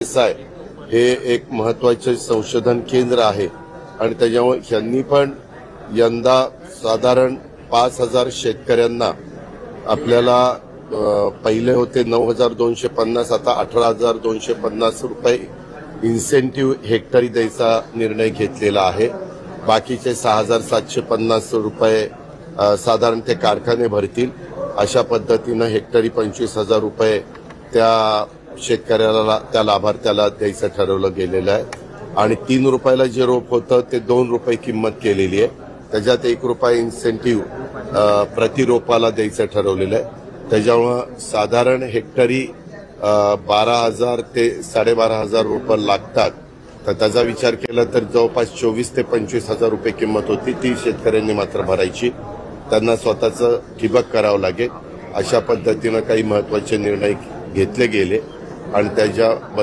देसाई हे एक महत्वाचे संशोधन केंद्र आहे आणि त्याच्यामुळे यांनी पण यंदा साधारण 5,000 शेतकऱ्यांना आपल्याला पहिले होते 9,250 आता 18,250 रुपये इन्सेंटिव्ह हेक्टरी द्यायचा निर्णय घेतलेला आहे। बाकीचे 6,750 रुपये साधारण ते कारखाने भरतील। अशा पद्धतीने हेक्टरी 25,000 रुपये त्या शेतकऱ्याला त्या लाभार्थ्याला द्यायचं ठरवलं गेलेलं आहे आणि 3 रुपयाला जे रोप होतं ते 2 रुपये किंमत केलेली आहे। त्याच्यात 1 रुपया इन्सेंटिव्ह प्रति रोपाला द्यायचं ठरवलेलं आहे। त्याच्यामुळे साधारण हेक्टरी 12,000 ते 12,500 रुपये लागतात। तर त्याचा विचार केला तर जवळपास 24 ते 25,000 रुपये किंमत होती ती शेतकऱ्यांनी मात्र भरायची। त्यांना स्वतःचं ठिबक करावं लागेल। अशा पद्धतीनं काही महत्वाचे निर्णय घेतले गेले आणि त्याच्या